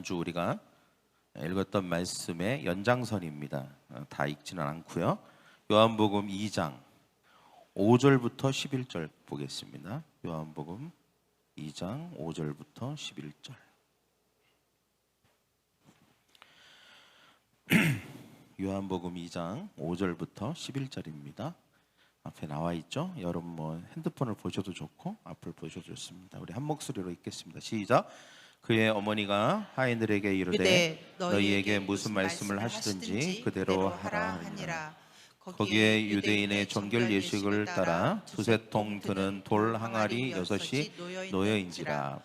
지난주 우리가 읽었던 말씀의 연장선입니다. 다 읽지는 않고요. 요한복음 2장 5절부터 11절 보겠습니다. 요한복음 2장 5절부터 11절. 요한복음 2장 5절부터 11절입니다. 앞에 나와 있죠? 여러분 핸드폰을 보셔도 좋고 앞을 보셔도 좋습니다. 우리 한 목소리로 읽겠습니다. 시작. 그의 어머니가 하인들에게 이르되 너희에게 무슨 말씀을 하시든지 그대로 하라 하니라. 거기에 유대인의 정결 예식을 따라 두세 통 드는 돌 항아리 6이 놓여인지라.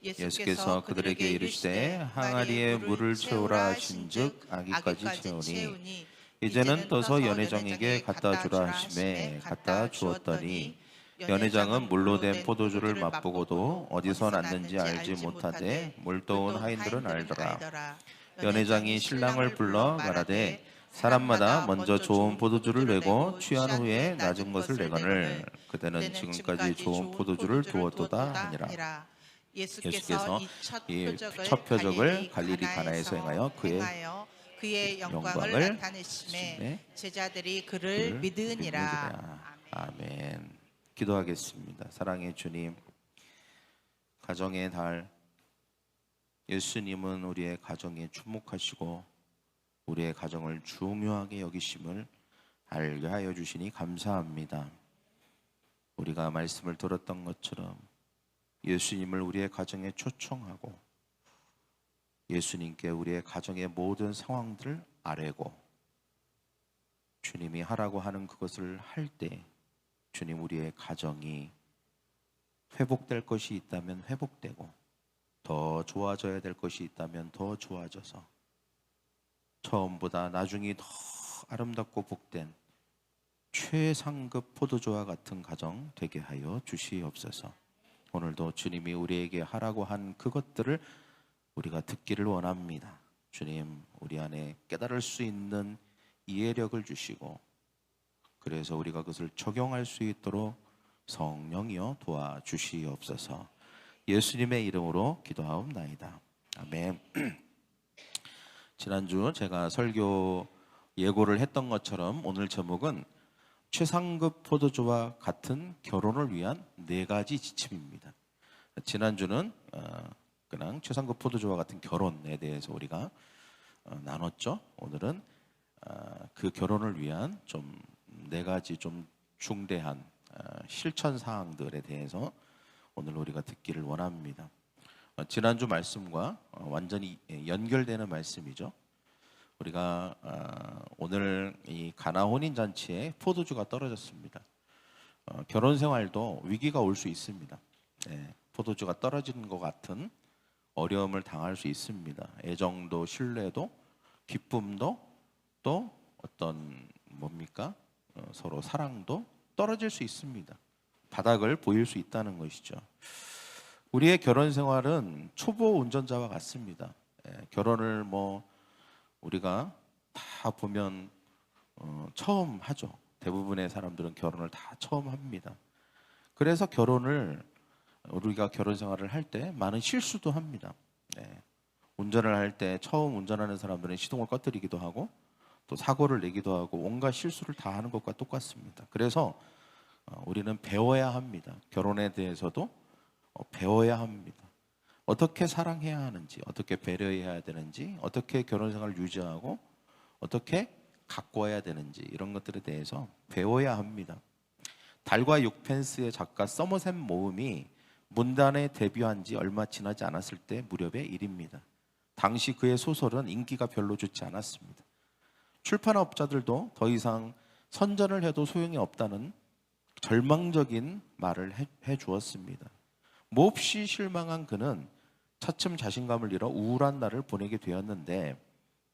예수께서 그들에게 이르시되 항아리에 물을 채우라 하신즉 아기까지 채우니 이제는 떠서 연회장에게 갖다 주라 하시매 갖다 주었더니 연회장은 물로 된 포도주를 맛보고도 어디서 났는지 알지 못하되 물떠온 하인들은 알더라. 연회장이 신랑을 불러 말하되 사람마다 먼저 좋은 포도주를 내고 취한 후에 낮은 것을 내거늘 그대는 지금까지 좋은 포도주를 두었도다 하니라. 예수께서 이 첫 표적을 갈릴리 가나에서 행하여 그의 영광을 나타내심에 제자들이 그를 믿으니라. 아멘. 기도하겠습니다. 사랑의 주님, 가정의 달 예수님은 우리의 가정에 주목하시고 우리의 가정을 중요하게 여기심을 알게 하여 주시니 감사합니다. 우리가 말씀을 들었던 것처럼 예수님을 우리의 가정에 초청하고 예수님께 우리의 가정의 모든 상황들을 아뢰고 주님이 하라고 하는 그것을 할 때 주님 우리의 가정이 회복될 것이 있다면 회복되고 더 좋아져야 될 것이 있다면 더 좋아져서 처음보다 나중이 더 아름답고 복된 최상급 포도주와 같은 가정 되게 하여 주시옵소서. 오늘도 주님이 우리에게 하라고 한 그것들을 우리가 듣기를 원합니다. 주님, 우리 안에 깨달을 수 있는 이해력을 주시고 그래서 우리가 그것을 적용할 수 있도록 성령이여 도와주시옵소서. 예수님의 이름으로 기도하옵나이다. 아멘. 지난주 제가 설교 예고를 했던 것처럼 오늘 제목은 최상급 포도주와 같은 결혼을 위한 4가지 지침입니다. 지난주는 그냥 최상급 포도주와 같은 결혼에 대해서 우리가 나눴죠. 오늘은 그 결혼을 위한 좀 4가지 좀 중대한 실천 사항들에 대해서 오늘 우리가 듣기를 원합니다. 지난주 말씀과 완전히 연결되는 말씀이죠. 우리가 오늘 이 가나 혼인 잔치에 포도주가 떨어졌습니다. 결혼 생활도 위기가 올 수 있습니다. 포도주가 떨어지는 것 같은 어려움을 당할 수 있습니다. 애정도 신뢰도 기쁨도 또 어떤 서로 사랑도 떨어질 수 있습니다. 바닥을 보일 수 있다는 것이죠. 우리의 결혼 생활은 초보 운전자와 같습니다. 결혼을 우리가 다 보면 처음 하죠. 대부분의 사람들은 결혼을 다 처음 합니다. 그래서 우리가 결혼 생활을 할 때 많은 실수도 합니다. 운전을 할 때 처음 운전하는 사람들은 시동을 꺼뜨리기도 하고 또 사고를 내기도 하고 온갖 실수를 다 하는 것과 똑같습니다. 그래서 우리는 배워야 합니다. 결혼에 대해서도 배워야 합니다. 어떻게 사랑해야 하는지, 어떻게 배려해야 되는지, 어떻게 결혼 생활을 유지하고 어떻게 가꿔야 되는지 이런 것들에 대해서 배워야 합니다. 달과 6펜스의 작가 서머셋 모음이 문단에 데뷔한 지 얼마 지나지 않았을 때 무렵의 일입니다. 당시 그의 소설은 인기가 별로 좋지 않았습니다. 출판업자들도 더 이상 선전을 해도 소용이 없다는 절망적인 말을 해주었습니다. 몹시 실망한 그는 차츰 자신감을 잃어 우울한 날을 보내게 되었는데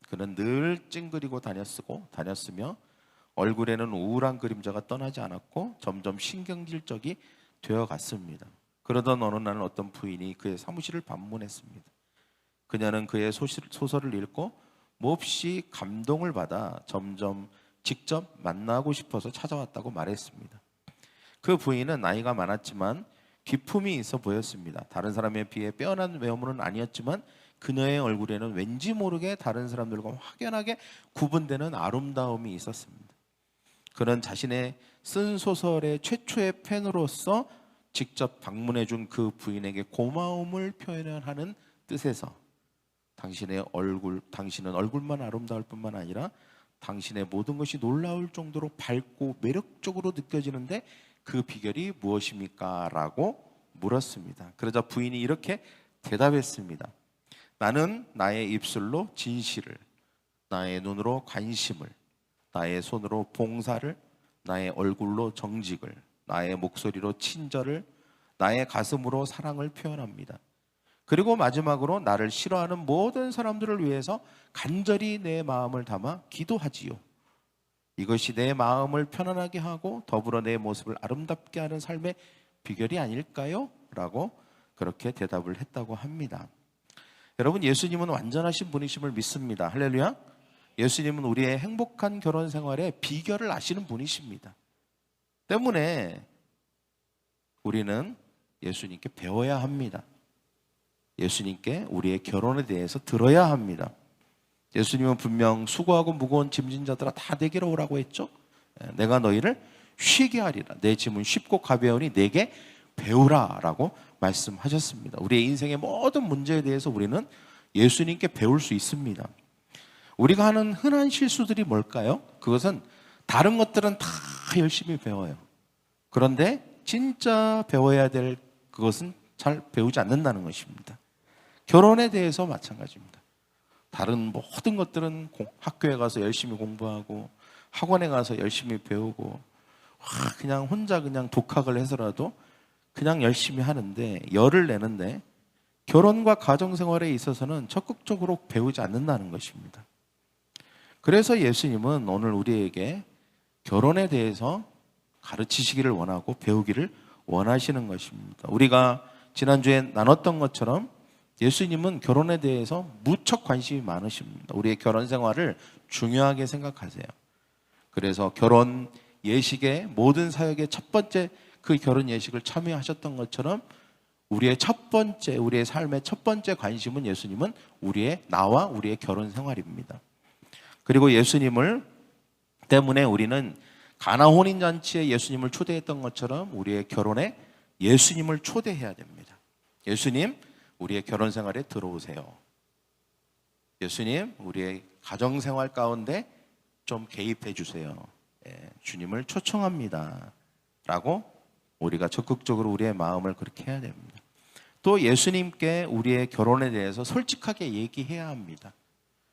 그는 늘 찡그리고 다녔으며 얼굴에는 우울한 그림자가 떠나지 않았고 점점 신경질적이 되어갔습니다. 그러던 어느 날 어떤 부인이 그의 사무실을 방문했습니다. 그녀는 그의 소설을 읽고 몹시 감동을 받아 점점 직접 만나고 싶어서 찾아왔다고 말했습니다. 그 부인은 나이가 많았지만 기품이 있어 보였습니다. 다른 사람에 비해 빼어난 외모는 아니었지만 그녀의 얼굴에는 왠지 모르게 다른 사람들과 확연하게 구분되는 아름다움이 있었습니다. 그는 자신의 쓴 소설의 최초의 팬으로서 직접 방문해 준 그 부인에게 고마움을 표현하는 뜻에서 당신은 얼굴만 아름다울 뿐만 아니라 당신의 모든 것이 놀라울 정도로 밝고 매력적으로 느껴지는데 그 비결이 무엇입니까? 라고 물었습니다. 그러자 부인이 이렇게 대답했습니다. 나는 나의 입술로 진실을, 나의 눈으로 관심을, 나의 손으로 봉사를, 나의 얼굴로 정직을, 나의 목소리로 친절을, 나의 가슴으로 사랑을 표현합니다. 그리고 마지막으로 나를 싫어하는 모든 사람들을 위해서 간절히 내 마음을 담아 기도하지요. 이것이 내 마음을 편안하게 하고 더불어 내 모습을 아름답게 하는 삶의 비결이 아닐까요? 라고 그렇게 대답을 했다고 합니다. 여러분, 예수님은 완전하신 분이심을 믿습니다. 할렐루야. 예수님은 우리의 행복한 결혼 생활의 비결을 아시는 분이십니다. 때문에 우리는 예수님께 배워야 합니다. 예수님께 우리의 결혼에 대해서 들어야 합니다. 예수님은 분명 수고하고 무거운 짐진 자들아 다 내게로 오라고 했죠. 내가 너희를 쉬게 하리라. 내 짐은 쉽고 가벼우니 내게 배우라 라고 말씀하셨습니다. 우리의 인생의 모든 문제에 대해서 우리는 예수님께 배울 수 있습니다. 우리가 하는 흔한 실수들이 뭘까요? 그것은 다른 것들은 다 열심히 배워요. 그런데 진짜 배워야 될 그것은 잘 배우지 않는다는 것입니다. 결혼에 대해서 마찬가지입니다. 다른 모든 것들은 학교에 가서 열심히 공부하고 학원에 가서 열심히 배우고 그냥 혼자 그냥 독학을 해서라도 그냥 열심히 하는데 열을 내는데 결혼과 가정생활에 있어서는 적극적으로 배우지 않는다는 것입니다. 그래서 예수님은 오늘 우리에게 결혼에 대해서 가르치시기를 원하고 배우기를 원하시는 것입니다. 우리가 지난주에 나눴던 것처럼 예수님은 결혼에 대해서 무척 관심이 많으십니다. 우리의 결혼 생활을 중요하게 생각하세요. 그래서 결혼 예식의 모든 사역의 첫 번째 그 결혼 예식을 참여하셨던 것처럼 우리의 삶의 첫 번째 관심은 예수님은 나와 우리의 결혼 생활입니다. 그리고 예수님을 때문에 우리는 가나 혼인잔치에 예수님을 초대했던 것처럼 우리의 결혼에 예수님을 초대해야 됩니다. 예수님, 우리의 결혼 생활에 들어오세요. 예수님, 우리의 가정 생활 가운데 좀 개입해 주세요. 주님을 초청합니다. 라고 우리가 적극적으로 우리의 마음을 그렇게 해야 됩니다. 또 예수님께 우리의 결혼에 대해서 솔직하게 얘기해야 합니다.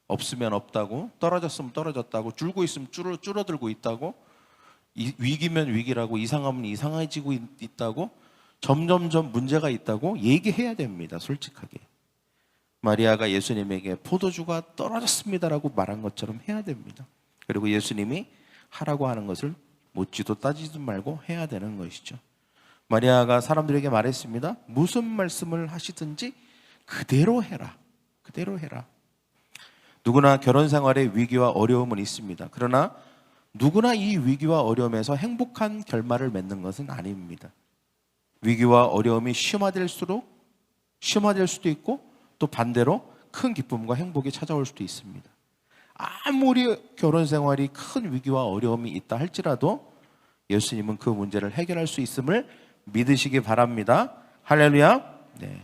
없으면 없다고, 떨어졌으면 떨어졌다고, 줄고 있으면 줄어들고 있다고, 위기면 위기라고, 이상하면 이상해지고 있다고, 점점점 문제가 있다고 얘기해야 됩니다. 솔직하게. 마리아가 예수님에게 포도주가 떨어졌습니다라고 말한 것처럼 해야 됩니다. 그리고 예수님이 하라고 하는 것을 묻지도 따지도 말고 해야 되는 것이죠. 마리아가 사람들에게 말했습니다. 무슨 말씀을 하시든지 그대로 해라. 그대로 해라. 누구나 결혼 생활에 위기와 어려움은 있습니다. 그러나 누구나 이 위기와 어려움에서 행복한 결말을 맺는 것은 아닙니다. 위기와 어려움이 심화될수도 있고 또 반대로 큰 기쁨과 행복이 찾아올 수도 있습니다. 아무리 결혼 생활이 큰 위기와 어려움이 있다 할지라도 예수님은 그 문제를 해결할 수 있음을 믿으시기 바랍니다. 할렐루야. 네.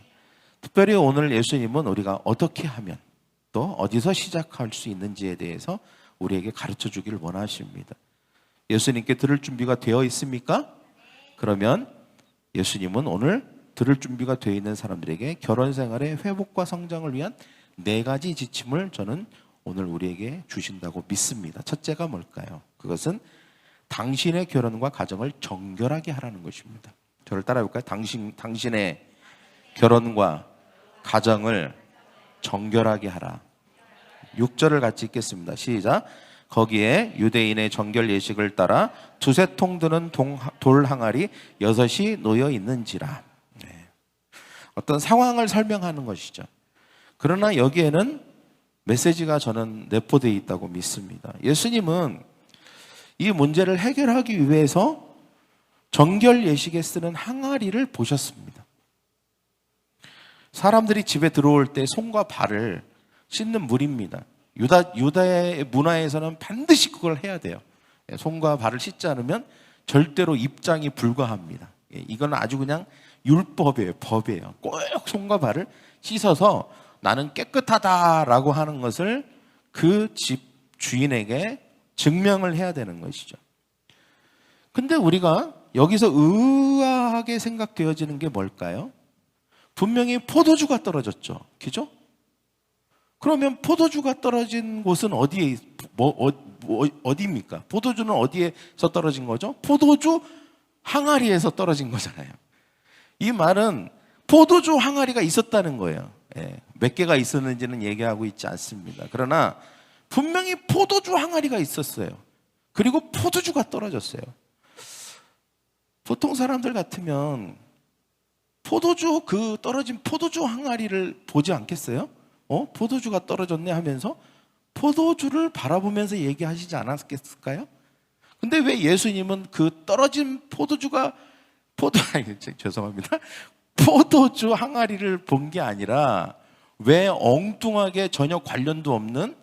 특별히 오늘 예수님은 우리가 어떻게 하면 또 어디서 시작할 수 있는지에 대해서 우리에게 가르쳐 주기를 원하십니다. 예수님께 들을 준비가 되어 있습니까? 그러면 예수님은 오늘 들을 준비가 되어 있는 사람들에게 결혼 생활의 회복과 성장을 위한 4가지 지침을 저는 오늘 우리에게 주신다고 믿습니다. 첫째가 뭘까요? 그것은 당신의 결혼과 가정을 정결하게 하라는 것입니다. 저를 따라해볼까요? 당신의 결혼과 가정을 정결하게 하라. 6절을 같이 읽겠습니다. 시작. 거기에 유대인의 정결 예식을 따라 2-3통 드는 돌 항아리 6이 놓여 있는지라. 네. 어떤 상황을 설명하는 것이죠. 그러나 여기에는 메시지가 저는 내포되어 있다고 믿습니다. 예수님은 이 문제를 해결하기 위해서 정결 예식에 쓰는 항아리를 보셨습니다. 사람들이 집에 들어올 때 손과 발을 씻는 물입니다. 유다의 문화에서는 반드시 그걸 해야 돼요. 손과 발을 씻지 않으면 절대로 입장이 불가합니다. 이건 아주 그냥 율법이에요. 법이에요. 꼭 손과 발을 씻어서 나는 깨끗하다라고 하는 것을 그 집 주인에게 증명을 해야 되는 것이죠. 근데 우리가 여기서 의아하게 생각되어지는 게 뭘까요? 분명히 포도주가 떨어졌죠. 그죠? 그러면 포도주가 떨어진 곳은 어디입니까? 포도주는 어디에서 떨어진 거죠? 포도주 항아리에서 떨어진 거잖아요. 이 말은 포도주 항아리가 있었다는 거예요. 몇 개가 있었는지는 얘기하고 있지 않습니다. 그러나 분명히 포도주 항아리가 있었어요. 그리고 포도주가 떨어졌어요. 보통 사람들 같으면 그 떨어진 포도주 항아리를 보지 않겠어요? 포도주가 떨어졌네 하면서 포도주를 바라보면서 얘기하시지 않았겠을까요? 근데 왜 예수님은 그 떨어진 죄송합니다. 포도주 항아리를 본 게 아니라 왜 엉뚱하게 전혀 관련도 없는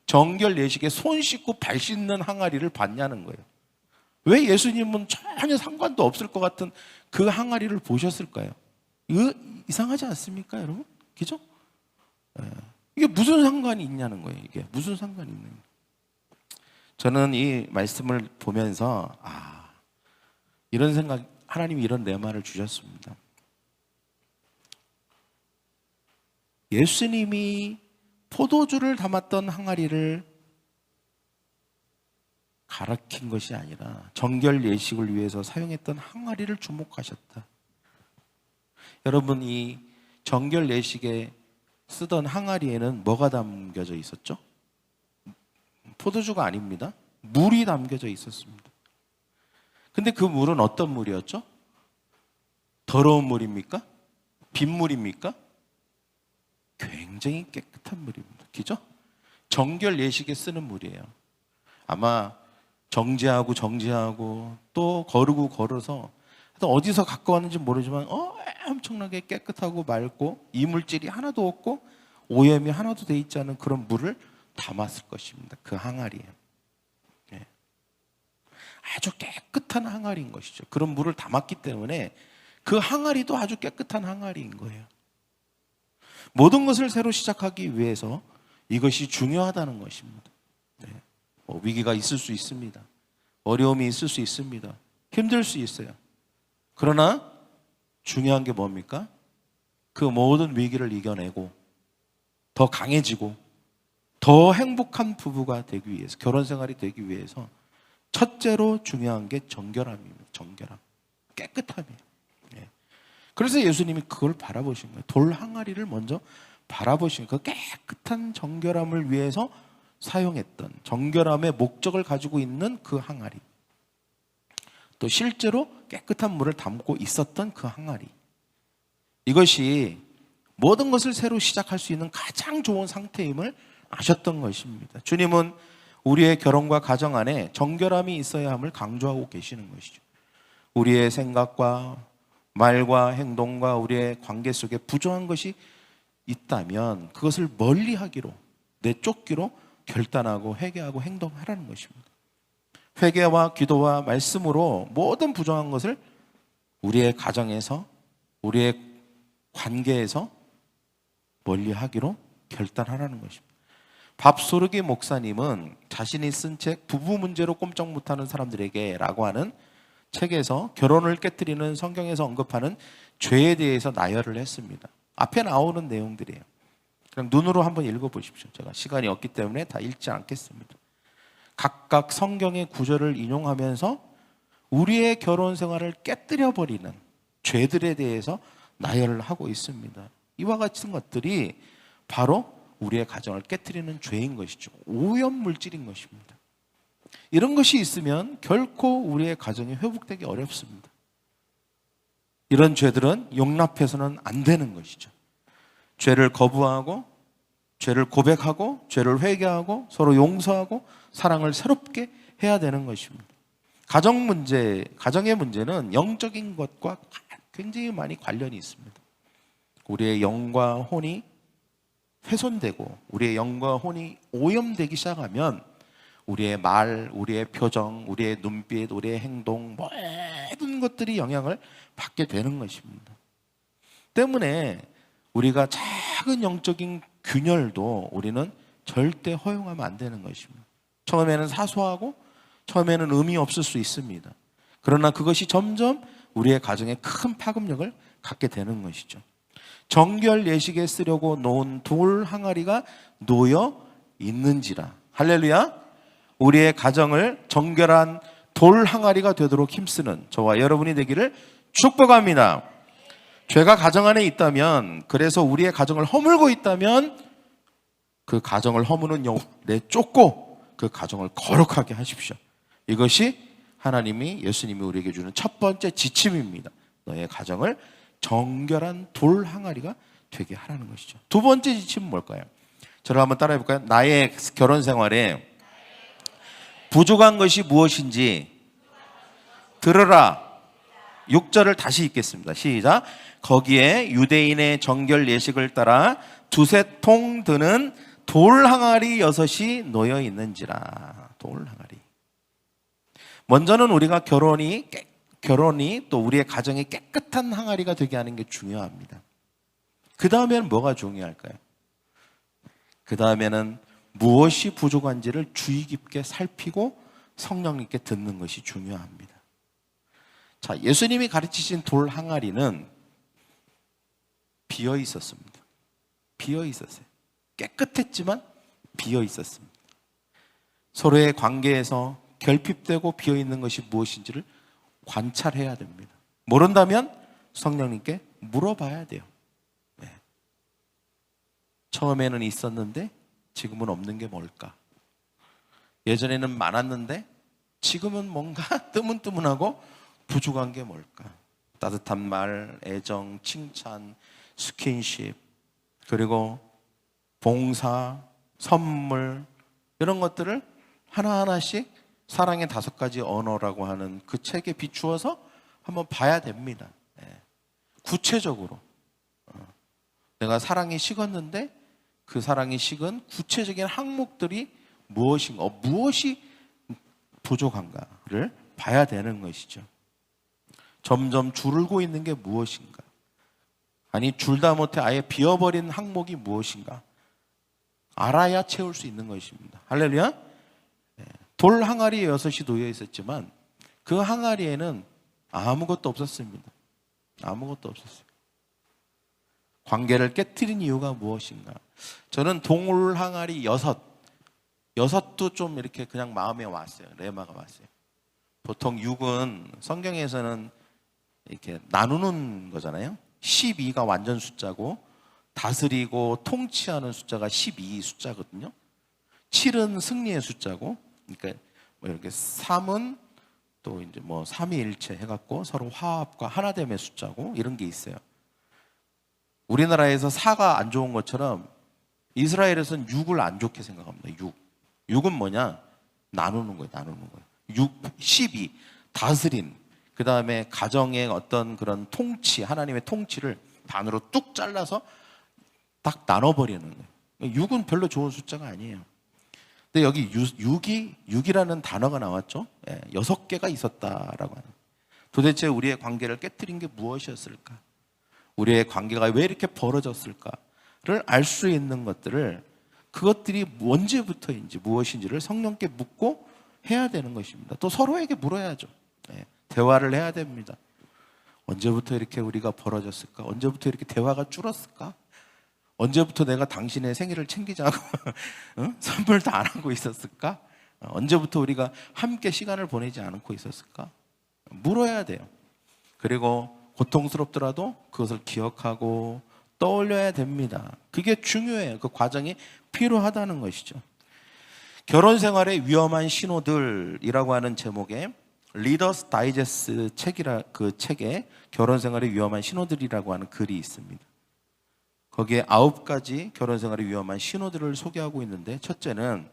정결 예식에 손 씻고 발 씻는 항아리를 봤냐는 거예요. 왜 예수님은 전혀 상관도 없을 것 같은 그 항아리를 보셨을까요? 이거 이상하지 않습니까, 여러분? 그죠? 이게 무슨 상관이 있냐는 거예요. 이게 무슨 상관이 있는 거예요. 저는 이 말씀을 보면서 이런 생각, 하나님이 이런 레마를 주셨습니다. 예수님이 포도주를 담았던 항아리를 가르친 것이 아니라 정결 예식을 위해서 사용했던 항아리를 주목하셨다. 여러분, 이 정결 예식에 쓰던 항아리에는 뭐가 담겨져 있었죠? 포도주가 아닙니다. 물이 담겨져 있었습니다. 근데 그 물은 어떤 물이었죠? 더러운 물입니까? 빗물입니까? 굉장히 깨끗한 물입니다. 그죠? 정결 예식에 쓰는 물이에요. 아마 정제하고 또 거르고 걸어서 어디서 갖고 왔는지 모르지만 엄청나게 깨끗하고 맑고 이물질이 하나도 없고 오염이 하나도 돼 있지 않은 그런 물을 담았을 것입니다. 그 항아리에. 아주 깨끗한 항아리인 것이죠. 그런 물을 담았기 때문에 그 항아리도 아주 깨끗한 항아리인 거예요. 모든 것을 새로 시작하기 위해서 이것이 중요하다는 것입니다. 위기가 있을 수 있습니다. 어려움이 있을 수 있습니다. 힘들 수 있어요. 그러나 중요한 게 뭡니까? 그 모든 위기를 이겨내고 더 강해지고 더 행복한 부부가 되기 위해서, 결혼 생활이 되기 위해서 첫째로 중요한 게 정결함입니다. 정결함, 깨끗함이에요. 그래서 예수님이 그걸 바라보신 거예요. 돌 항아리를 먼저 바라보신 거예요. 그 깨끗한 정결함을 위해서 사용했던, 정결함의 목적을 가지고 있는 그 항아리, 또 실제로 깨끗한 물을 담고 있었던 그 항아리, 이것이 모든 것을 새로 시작할 수 있는 가장 좋은 상태임을 아셨던 것입니다. 주님은 우리의 결혼과 가정 안에 정결함이 있어야 함을 강조하고 계시는 것이죠. 우리의 생각과 말과 행동과 우리의 관계 속에 부정한 것이 있다면 그것을 멀리하기로, 내쫓기로 결단하고 회개하고 행동하라는 것입니다. 회개와 기도와 말씀으로 모든 부정한 것을 우리의 가정에서, 우리의 관계에서 멀리하기로 결단하라는 것입니다. 밥소르기 목사님은 자신이 쓴 책 부부 문제로 꼼짝 못하는 사람들에게 라고 하는 책에서 결혼을 깨뜨리는 성경에서 언급하는 죄에 대해서 나열을 했습니다. 앞에 나오는 내용들이에요. 그냥 눈으로 한번 읽어보십시오. 제가 시간이 없기 때문에 다 읽지 않겠습니다. 각각 성경의 구절을 인용하면서 우리의 결혼 생활을 깨뜨려버리는 죄들에 대해서 나열을 하고 있습니다. 이와 같은 것들이 바로 우리의 가정을 깨뜨리는 죄인 것이죠. 오염물질인 것입니다. 이런 것이 있으면 결코 우리의 가정이 회복되기 어렵습니다. 이런 죄들은 용납해서는 안 되는 것이죠. 죄를 거부하고, 죄를 고백하고, 죄를 회개하고, 서로 용서하고, 사랑을 새롭게 해야 되는 것입니다. 가정의 문제는 영적인 것과 굉장히 많이 관련이 있습니다. 우리의 영과 혼이 훼손되고 우리의 영과 혼이 오염되기 시작하면 우리의 말, 우리의 표정, 우리의 눈빛, 우리의 행동 모든 것들이 영향을 받게 되는 것입니다. 때문에 우리가 작은 영적인 균열도 우리는 절대 허용하면 안 되는 것입니다. 처음에는 사소하고 처음에는 의미 없을 수 있습니다. 그러나 그것이 점점 우리의 가정에 큰 파급력을 갖게 되는 것이죠. 정결 예식에 쓰려고 놓은 돌 항아리가 놓여 있는지라. 할렐루야. 우리의 가정을 정결한 돌 항아리가 되도록 힘쓰는 저와 여러분이 되기를 축복합니다. 죄가 가정 안에 있다면, 그래서 우리의 가정을 허물고 있다면 그 가정을 허무는 영 내쫓고 그 가정을 거룩하게 하십시오. 이것이 하나님이, 예수님이 우리에게 주는 첫 번째 지침입니다. 너의 가정을 정결한 돌 항아리가 되게 하라는 것이죠. 두 번째 지침은 뭘까요? 저를 한번 따라해 볼까요? 나의 결혼 생활에 부족한 것이 무엇인지 들으라. 6절을 다시 읽겠습니다. 시작. 거기에 유대인의 정결 예식을 따라 두세 통 드는 돌 항아리 6이 놓여 있는지라. 돌 항아리. 먼저는 우리가 결혼이 또 우리의 가정이 깨끗한 항아리가 되게 하는 게 중요합니다. 그 다음에는 뭐가 중요할까요? 그 다음에는 무엇이 부족한지를 주의 깊게 살피고 성령님께 듣는 것이 중요합니다. 자, 예수님이 가르치신 돌 항아리는 비어 있었습니다. 비어 있었어요. 깨끗했지만 비어 있었습니다. 서로의 관계에서 결핍되고 비어 있는 것이 무엇인지를 관찰해야 됩니다. 모른다면 성령님께 물어봐야 돼요. 네. 처음에는 있었는데 지금은 없는 게 뭘까? 예전에는 많았는데 지금은 뭔가 뜨문뜨문하고 부족한 게 뭘까? 따뜻한 말, 애정, 칭찬, 스킨십, 그리고 봉사, 선물, 이런 것들을 하나하나씩 사랑의 5가지 언어라고 하는 그 책에 비추어서 한번 봐야 됩니다. 구체적으로 내가 사랑이 식었는데 그 사랑이 식은 구체적인 항목들이 무엇인가, 무엇이 부족한가를 봐야 되는 것이죠. 점점 줄고 있는 게 무엇인가, 아니 줄다 못해 아예 비어버린 항목이 무엇인가 알아야 채울 수 있는 것입니다. 할렐루야. 돌 항아리에 6이 놓여 있었지만 그 항아리에는 아무것도 없었습니다. 아무것도 없었어요. 관계를 깨트린 이유가 무엇인가? 저는 돌 항아리 6도 좀 이렇게 그냥 마음에 왔어요. 레마가 왔어요. 보통 6은 성경에서는 이렇게 나누는 거잖아요. 12가 완전 숫자고 다스리고 통치하는 숫자가 12 숫자거든요. 7은 승리의 숫자고, 그러니까 뭐 이렇게 3은 또 이제 뭐 삼위일체 해갖고 서로 화합과 하나됨의 숫자고 이런 게 있어요. 우리나라에서 4가 안 좋은 것처럼 이스라엘에서는 6을 안 좋게 생각합니다. 6은 뭐냐? 나누는 거예요. 나누는 거예요. 12 다스림, 그 다음에 가정의 어떤 그런 통치, 하나님의 통치를 반으로 뚝 잘라서 딱 나눠버리는 거예요. 6은 별로 좋은 숫자가 아니에요. 근데 여기 6이라는 단어가 나왔죠. 6개가 있었다라고 하는. 도대체 우리의 관계를 깨트린 게 무엇이었을까? 우리의 관계가 왜 이렇게 벌어졌을까를 알 수 있는 것들을, 그것들이 언제부터인지 무엇인지를 성령께 묻고 해야 되는 것입니다. 또 서로에게 물어야죠. 대화를 해야 됩니다. 언제부터 이렇게 우리가 벌어졌을까? 언제부터 이렇게 대화가 줄었을까? 언제부터 내가 당신의 생일을 챙기자고 선물도 안 하고 있었을까? 언제부터 우리가 함께 시간을 보내지 않고 있었을까? 물어야 돼요. 그리고 고통스럽더라도 그것을 기억하고 떠올려야 됩니다. 그게 중요해요. 그 과정이 필요하다는 것이죠. 결혼 생활의 위험한 신호들이라고 하는 제목의 리더스 다이제스트 그 책에 결혼 생활의 위험한 신호들이라고 하는 글이 있습니다. 거기에 9가지 결혼 생활의 위험한 신호들을 소개하고 있는데, 첫째는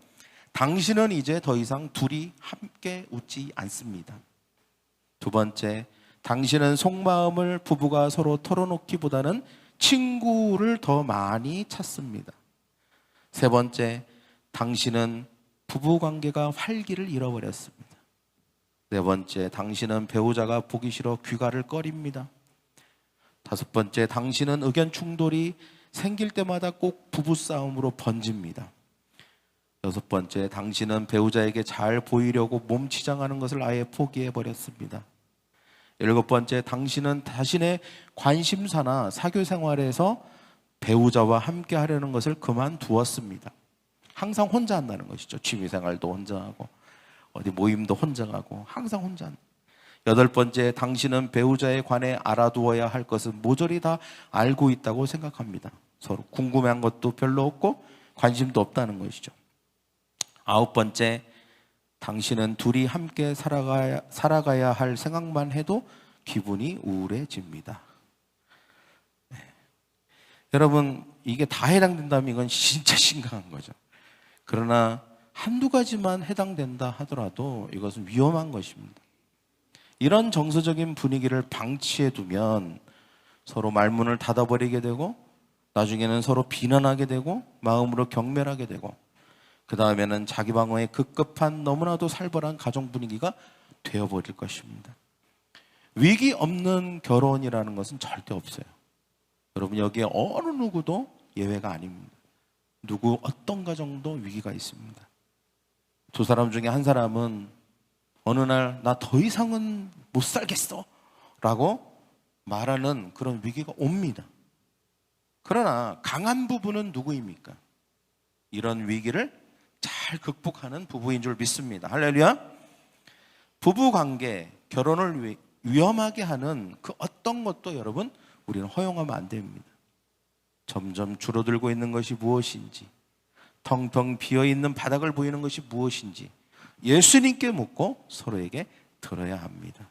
당신은 이제 더 이상 둘이 함께 웃지 않습니다. 두 번째, 당신은 속마음을 부부가 서로 털어놓기보다는 친구를 더 많이 찾습니다. 세 번째, 당신은 부부관계가 활기를 잃어버렸습니다. 네 번째, 당신은 배우자가 보기 싫어 귀가를 꺼립니다. 다섯 번째, 당신은 의견 충돌이 생길 때마다 꼭 부부싸움으로 번집니다. 여섯 번째, 당신은 배우자에게 잘 보이려고 몸치장하는 것을 아예 포기해버렸습니다. 일곱 번째, 당신은 자신의 관심사나 사교생활에서 배우자와 함께 하려는 것을 그만두었습니다. 항상 혼자 한다는 것이죠. 취미생활도 혼자 하고 어디 모임도 혼자 가고 항상 혼자 한다. 여덟 번째, 당신은 배우자에 관해 알아두어야 할 것은 모조리 다 알고 있다고 생각합니다. 서로 궁금한 것도 별로 없고 관심도 없다는 것이죠. 아홉 번째, 당신은 둘이 함께 살아가야 할 생각만 해도 기분이 우울해집니다. 네. 여러분, 이게 다 해당된다면 이건 진짜 심각한 거죠. 그러나 한두 가지만 해당된다 하더라도 이것은 위험한 것입니다. 이런 정서적인 분위기를 방치해 두면 서로 말문을 닫아버리게 되고 나중에는 서로 비난하게 되고 마음으로 경멸하게 되고 그 다음에는 자기 방어에 급급한 너무나도 살벌한 가정 분위기가 되어버릴 것입니다. 위기 없는 결혼이라는 것은 절대 없어요. 여러분, 여기에 어느 누구도 예외가 아닙니다. 누구 어떤 가정도 위기가 있습니다. 두 사람 중에 한 사람은 어느 날 나 더 이상은 못 살겠어 라고 말하는 그런 위기가 옵니다. 그러나 강한 부부는 누구입니까? 이런 위기를 잘 극복하는 부부인 줄 믿습니다. 할렐루야. 부부관계, 결혼을 위험하게 하는 그 어떤 것도 여러분 우리는 허용하면 안 됩니다. 점점 줄어들고 있는 것이 무엇인지, 텅텅 비어있는 바닥을 보이는 것이 무엇인지 예수님께 묻고 서로에게 들어야 합니다.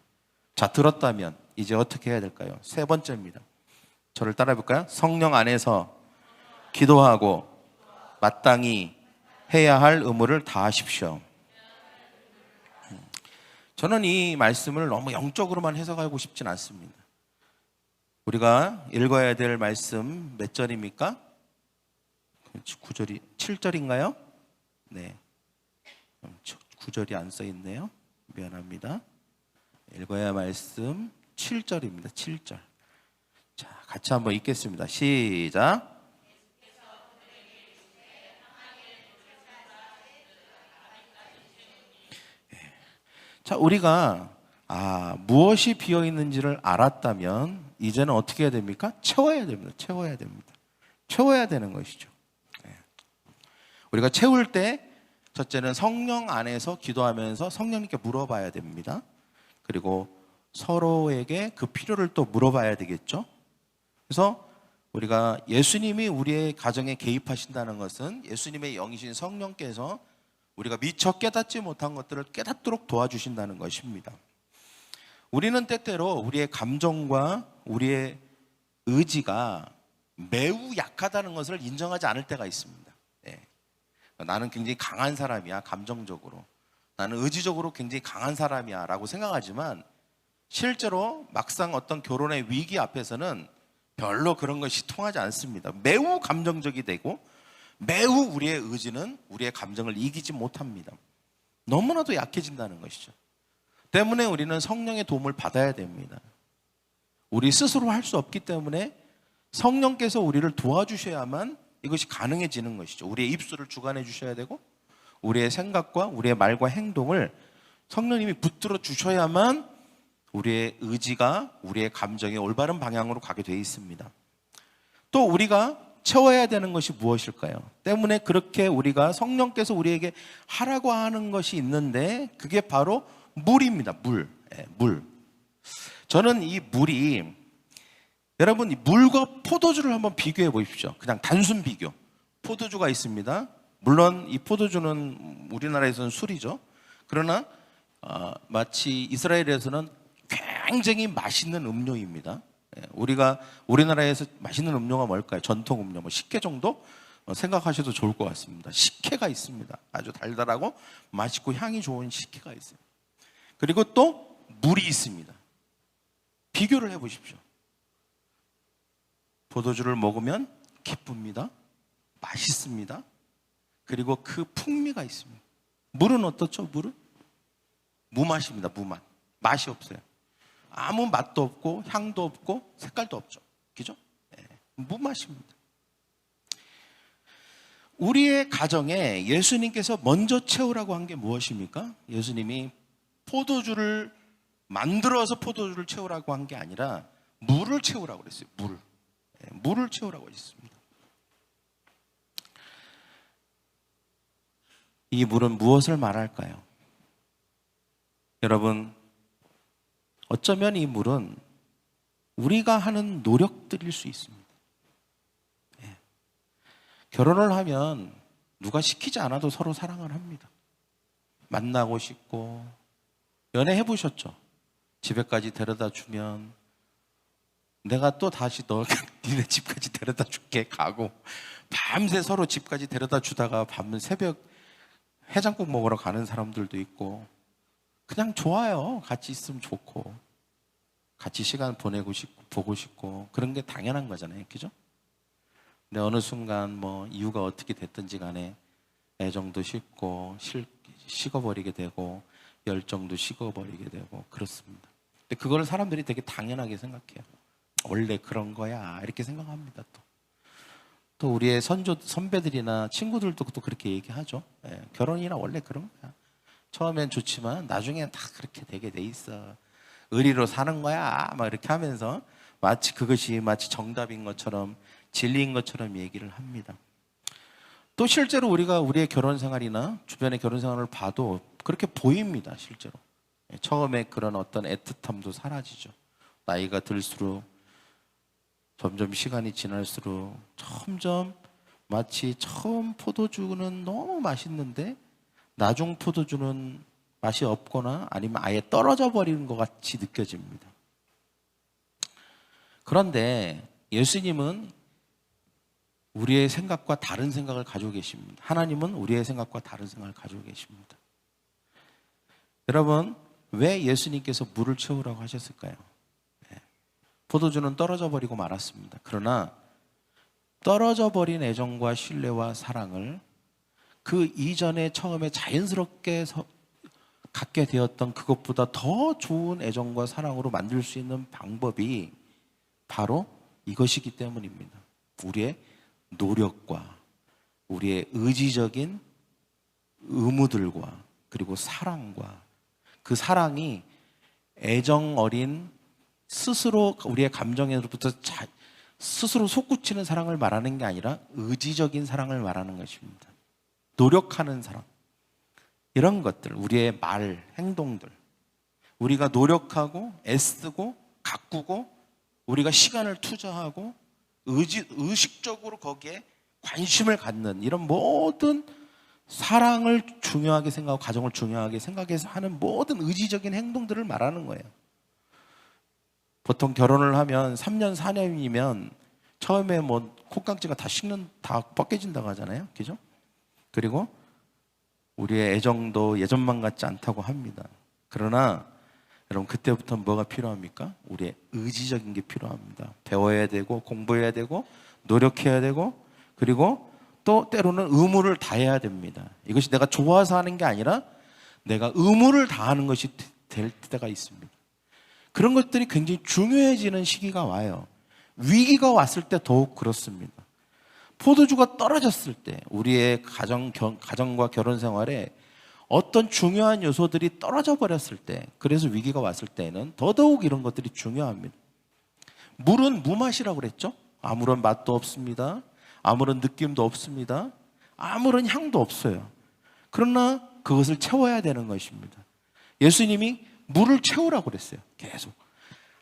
자, 들었다면 이제 어떻게 해야 될까요? 세 번째입니다. 저를 따라해 볼까요? 성령 안에서 기도하고 마땅히 해야 할 의무를 다하십시오. 저는 이 말씀을 너무 영적으로만 해석하고 싶진 않습니다. 우리가 읽어야 될 말씀 몇 절입니까? 9절이 7절인가요? 네. 9절이 안 써 있네요. 미안합니다. 읽어야 할 말씀 7절입니다. 7절. 자, 같이 한번 읽겠습니다. 시작. 자, 우리가 무엇이 비어 있는지를 알았다면 이제는 어떻게 해야 됩니까? 채워야 됩니다. 채워야 됩니다. 채워야 되는 것이죠. 우리가 채울 때 첫째는 성령 안에서 기도하면서 성령님께 물어봐야 됩니다. 그리고 서로에게 그 필요를 또 물어봐야 되겠죠. 그래서 우리가 예수님이 우리의 가정에 개입하신다는 것은 예수님의 영이신 성령께서 우리가 미처 깨닫지 못한 것들을 깨닫도록 도와주신다는 것입니다. 우리는 때때로 우리의 감정과 우리의 의지가 매우 약하다는 것을 인정하지 않을 때가 있습니다. 네. 나는 굉장히 강한 사람이야, 감정적으로. 나는 의지적으로 굉장히 강한 사람이야 라고 생각하지만 실제로 막상 어떤 결혼의 위기 앞에서는 별로 그런 것이 통하지 않습니다. 매우 감정적이 되고 매우 우리의 의지는 우리의 감정을 이기지 못합니다. 너무나도 약해진다는 것이죠. 때문에 우리는 성령의 도움을 받아야 됩니다. 우리 스스로 할 수 없기 때문에 성령께서 우리를 도와주셔야만 이것이 가능해지는 것이죠. 우리의 입술을 주관해 주셔야 되고 우리의 생각과 우리의 말과 행동을 성령님이 붙들어 주셔야만 우리의 의지가 우리의 감정의 올바른 방향으로 가게 되어 있습니다. 또 우리가 채워야 되는 것이 무엇일까요? 때문에 그렇게 우리가 성령께서 우리에게 하라고 하는 것이 있는데 그게 바로 물입니다. 물. 물. 저는 이 물이 여러분 이 물과 포도주를 한번 비교해 보십시오. 그냥 단순 비교. 포도주가 있습니다. 물론 이 포도주는 우리나라에서는 술이죠. 그러나 마치 이스라엘에서는 굉장히 맛있는 음료입니다. 우리나라에서 맛있는 음료가 뭘까요? 전통 음료, 식혜 정도 생각하셔도 좋을 것 같습니다. 식혜가 있습니다. 아주 달달하고 맛있고 향이 좋은 식혜가 있어요. 그리고 또 물이 있습니다. 비교를 해보십시오. 포도주를 먹으면 기쁩니다. 맛있습니다. 그리고 그 풍미가 있습니다. 물은 어떻죠? 물은 무맛입니다. 무맛. 맛이 없어요. 아무 맛도 없고 향도 없고 색깔도 없죠. 그죠? 네. 무맛입니다. 우리의 가정에 예수님께서 먼저 채우라고 한 게 무엇입니까? 예수님이 포도주를 만들어서 포도주를 채우라고 한 게 아니라 물을 채우라고 그랬어요. 물을 채우라고 했습니다. 이 물은 무엇을 말할까요? 여러분, 어쩌면 이 물은 우리가 하는 노력들일 수 있습니다. 결혼을 하면 누가 시키지 않아도 서로 사랑을 합니다. 만나고 싶고, 연애해 보셨죠? 집에까지 데려다 주면 내가 또 다시 니네 집까지 데려다 줄게 가고, 밤새 서로 집까지 데려다 주다가 밤은 새벽 해장국 먹으러 가는 사람들도 있고, 그냥 좋아요. 같이 있으면 좋고, 같이 시간 보내고 싶고, 보고 싶고, 그런 게 당연한 거잖아요. 그죠? 근데 어느 순간 뭐 이유가 어떻게 됐든지 간에 애정도 식어버리게 되고, 열정도 식어버리게 되고 그렇습니다. 근데 그걸 사람들이 되게 당연하게 생각해요. 원래 그런 거야 이렇게 생각합니다. 또 우리의 선배들이나 친구들도 또 그렇게 얘기하죠. 결혼이나 원래 그런 거야. 처음엔 좋지만 나중엔 다 그렇게 되게 돼 있어. 의리로 사는 거야 막 이렇게 하면서 마치 그것이 마치 정답인 것처럼 진리인 것처럼 얘기를 합니다. 또 실제로 우리가 우리의 결혼 생활이나 주변의 결혼 생활을 봐도 그렇게 보입니다. 실제로 처음에 그런 어떤 애틋함도 사라지죠. 나이가 들수록 점점 시간이 지날수록 점점 마치 처음 포도주는 너무 맛있는데 나중 포도주는 맛이 없거나 아니면 아예 떨어져 버리는 것 같이 느껴집니다. 그런데 예수님은 우리의 생각과 다른 생각을 가지고 계십니다. 하나님은 우리의 생각과 다른 생각을 가지고 계십니다. 여러분, 왜 예수님께서 물을 채우라고 하셨을까요? 포도주는 떨어져 버리고 말았습니다. 그러나 떨어져 버린 애정과 신뢰와 사랑을 그 이전에 처음에 자연스럽게 갖게 되었던 그것보다 더 좋은 애정과 사랑으로 만들 수 있는 방법이 바로 이것이기 때문입니다. 우리의 노력과 우리의 의지적인 의무들과 그리고 사랑과 그 사랑이 애정 어린 스스로 우리의 감정에로부터 스스로 솟구치는 사랑을 말하는 게 아니라 의지적인 사랑을 말하는 것입니다. 노력하는 사랑. 이런 것들, 우리의 말, 행동들. 우리가 노력하고 애쓰고 가꾸고 우리가 시간을 투자하고 의식적으로 거기에 관심을 갖는 이런 모든 사랑을 중요하게 생각하고 가정을 중요하게 생각해서 하는 모든 의지적인 행동들을 말하는 거예요. 보통 결혼을 하면 3년, 4년이면 처음에 뭐 콧강지가 다 벗겨진다고 하잖아요. 그죠? 그리고 우리의 애정도 예전만 같지 않다고 합니다. 그러나 여러분 그때부터 뭐가 필요합니까? 우리의 의지적인 게 필요합니다. 배워야 되고 공부해야 되고 노력해야 되고 그리고 또 때로는 의무를 다해야 됩니다. 이것이 내가 좋아서 하는 게 아니라 내가 의무를 다하는 것이 될 때가 있습니다. 그런 것들이 굉장히 중요해지는 시기가 와요. 위기가 왔을 때 더욱 그렇습니다. 포도주가 떨어졌을 때 우리의 가정과 결혼 생활에 어떤 중요한 요소들이 떨어져 버렸을 때 그래서 위기가 왔을 때는 더더욱 이런 것들이 중요합니다. 물은 무맛이라고 그랬죠? 아무런 맛도 없습니다. 아무런 느낌도 없습니다. 아무런 향도 없어요. 그러나 그것을 채워야 되는 것입니다. 예수님이 물을 채우라고 그랬어요. 계속.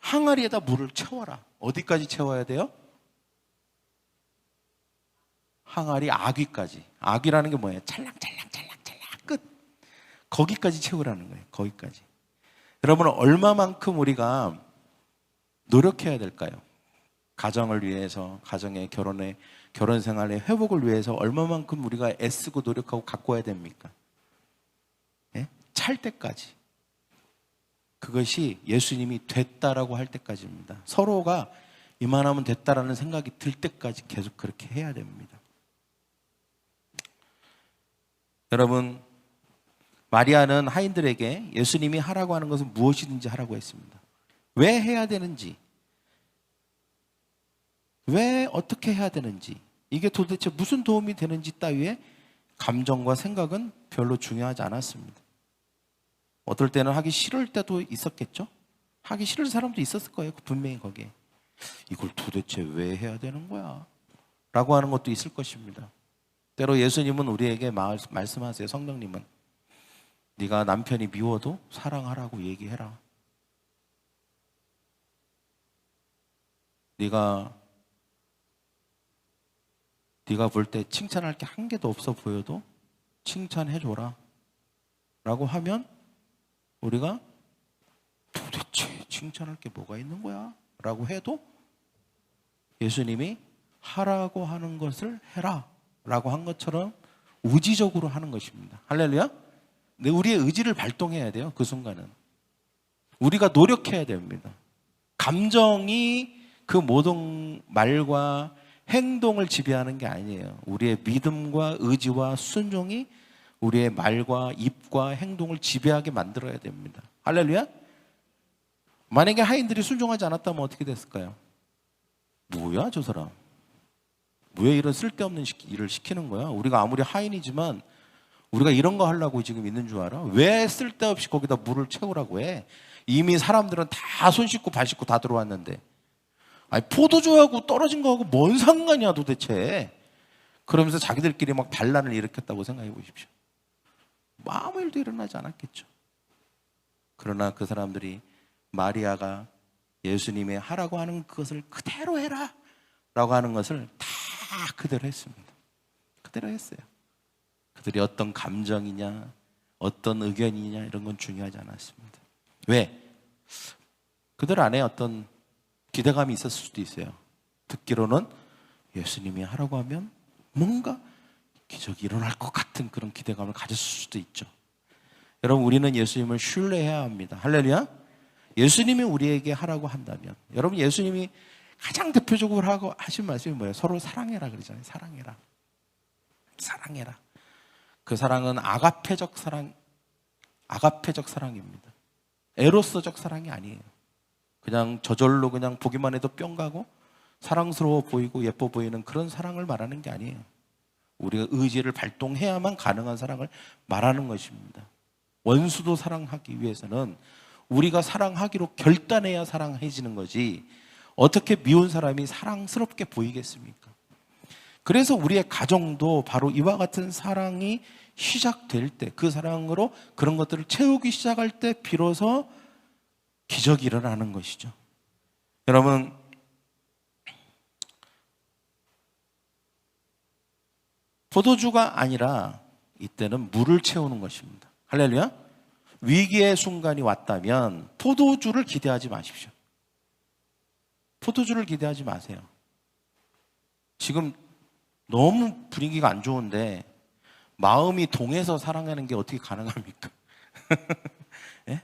항아리에다 물을 채워라. 어디까지 채워야 돼요? 항아리 아귀까지. 아귀라는 게 뭐예요? 찰랑찰랑찰랑찰랑 끝. 거기까지 채우라는 거예요. 거기까지. 여러분 얼마만큼 우리가 노력해야 될까요? 가정을 위해서, 가정의 결혼 생활의 회복을 위해서 얼마만큼 우리가 애쓰고 노력하고 가꿔야 됩니까? 예? 찰 때까지. 그것이 예수님이 됐다라고 할 때까지입니다. 서로가 이만하면 됐다라는 생각이 들 때까지 계속 그렇게 해야 됩니다. 여러분, 마리아는 하인들에게 예수님이 하라고 하는 것은 무엇이든지 하라고 했습니다. 왜 해야 되는지, 왜 어떻게 해야 되는지, 이게 도대체 무슨 도움이 되는지 따위의 감정과 생각은 별로 중요하지 않았습니다. 어떨 때는 하기 싫을 때도 있었겠죠? 하기 싫은 사람도 있었을 거예요. 분명히 거기에. 이걸 도대체 왜 해야 되는 거야? 라고 하는 것도 있을 것입니다. 때로 예수님은 우리에게 말씀하세요. 성령님은 네가 남편이 미워도 사랑하라고 얘기해라. 네가 볼 때 칭찬할 게 한 개도 없어 보여도 칭찬해줘라 라고 하면 우리가 도대체 칭찬할 게 뭐가 있는 거야? 라고 해도 예수님이 하라고 하는 것을 해라 라고 한 것처럼 의지적으로 하는 것입니다. 할렐루야. 근데 우리의 의지를 발동해야 돼요. 그 순간은 우리가 노력해야 됩니다. 감정이 그 모든 말과 행동을 지배하는 게 아니에요. 우리의 믿음과 의지와 순종이 우리의 말과 입과 행동을 지배하게 만들어야 됩니다. 할렐루야. 만약에 하인들이 순종하지 않았다면 어떻게 됐을까요? 뭐야 저 사람, 왜 이런 쓸데없는 일을 시키는 거야? 우리가 아무리 하인이지만 우리가 이런 거 하려고 지금 있는 줄 알아? 왜 쓸데없이 거기다 물을 채우라고 해? 이미 사람들은 다 손 씻고 발 씻고 다 들어왔는데. 아니 포도주하고 떨어진 거하고 뭔 상관이야 도대체? 그러면서 자기들끼리 막 반란을 일으켰다고 생각해 보십시오. 아무 일도 일어나지 않았겠죠. 그러나 그 사람들이 마리아가 예수님의 하라고 하는 그것을 그대로 해라 라고 하는 것을 다 그대로 했습니다. 그대로 했어요. 그들이 어떤 감정이냐 어떤 의견이냐 이런 건 중요하지 않았습니다. 왜? 그들 안에 어떤 기대감이 있었을 수도 있어요. 듣기로는 예수님이 하라고 하면 뭔가 기적이 일어날 것 같은 그런 기대감을 가졌을 수도 있죠. 여러분, 우리는 예수님을 신뢰해야 합니다. 할렐루야. 예수님이 우리에게 하라고 한다면, 여러분 예수님이 가장 대표적으로 하고 하신 말씀이 뭐예요? 서로 사랑해라 그러잖아요. 사랑해라. 사랑해라. 그 사랑은 아가페적 사랑입니다. 에로스적 사랑이 아니에요. 그냥 저절로 그냥 보기만 해도 뿅 가고 사랑스러워 보이고 예뻐 보이는 그런 사랑을 말하는 게 아니에요. 우리가 의지를 발동해야만 가능한 사랑을 말하는 것입니다. 원수도 사랑하기 위해서는 우리가 사랑하기로 결단해야 사랑해지는 거지, 어떻게 미운 사람이 사랑스럽게 보이겠습니까? 그래서 우리의 가정도 바로 이와 같은 사랑이 시작될 때, 그 사랑으로 그런 것들을 채우기 시작할 때 비로소 기적이 일어나는 것이죠. 여러분, 포도주가 아니라 이때는 물을 채우는 것입니다. 할렐루야. 위기의 순간이 왔다면 포도주를 기대하지 마십시오. 포도주를 기대하지 마세요. 지금 너무 분위기가 안 좋은데 마음이 동해서 사랑하는 게 어떻게 가능합니까? 예?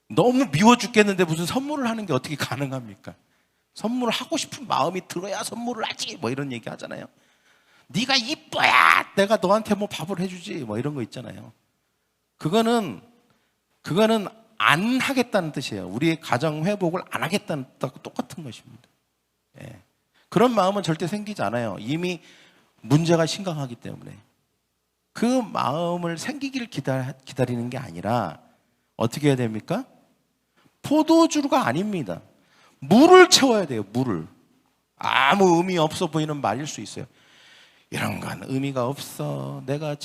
너무 미워 죽겠는데 무슨 선물을 하는 게 어떻게 가능합니까? 선물을 하고 싶은 마음이 들어야 선물을 하지, 뭐 이런 얘기 하잖아요. 네가 이뻐야 내가 너한테 뭐 밥을 해주지, 뭐 이런 거 있잖아요. 그거는 안 하겠다는 뜻이에요. 우리의 가정 회복을 안 하겠다는 뜻하고 똑같은 것입니다. 예. 그런 마음은 절대 생기지 않아요. 이미 문제가 심각하기 때문에. 그 마음을 생기기를 기다리는 게 아니라 어떻게 해야 됩니까? 포도주가 아닙니다. 물을 채워야 돼요. 물을. 아무 의미 없어 보이는 말일 수 있어요. 이런 건 의미가 없어. 내가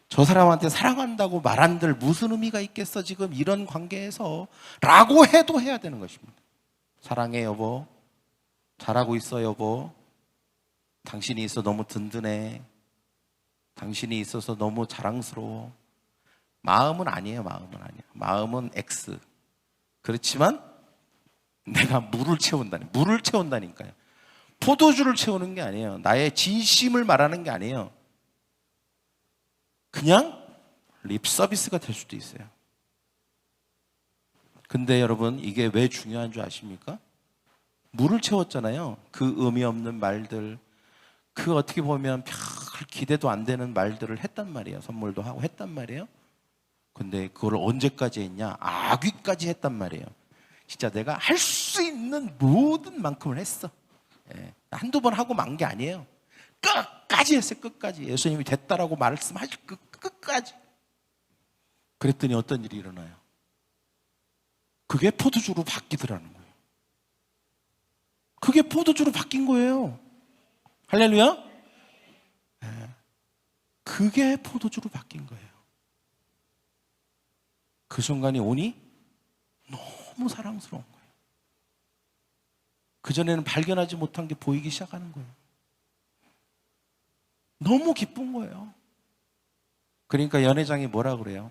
저 사람한테 사랑한다고 말한들 무슨 의미가 있겠어 지금 이런 관계에서, 라고 해도 해야 되는 것입니다. 사랑해 여보, 잘하고 있어 여보, 당신이 있어 너무 든든해, 당신이 있어서 너무 자랑스러워. 마음은 아니에요. 마음은 X. 그렇지만 내가 물을 채운다니까요. 포도주를 채우는 게 아니에요. 나의 진심을 말하는 게 아니에요. 그냥 립 서비스가 될 수도 있어요. 근데 여러분, 이게 왜 중요한 줄 아십니까? 물을 채웠잖아요. 그 의미 없는 말들, 그 어떻게 보면 별 기대도 안 되는 말들을 했단 말이에요. 선물도 하고 했단 말이에요. 근데 그걸 언제까지 했냐? 아귀까지 했단 말이에요. 진짜 내가 할 수 있는 모든 만큼을 했어. 예. 한두 번 하고 만 게 아니에요. 끝까지 했어요. 끝까지. 예수님이 됐다라고 말씀하실 끝까지. 그랬더니 어떤 일이 일어나요? 그게 포도주로 바뀌더라는 거예요. 그게 포도주로 바뀐 거예요. 할렐루야? 예. 그게 포도주로 바뀐 거예요. 그 순간이 오니 너무 사랑스러운 거예요. 그전에는 발견하지 못한 게 보이기 시작하는 거예요. 너무 기쁜 거예요. 그러니까 연회장이 뭐라 그래요?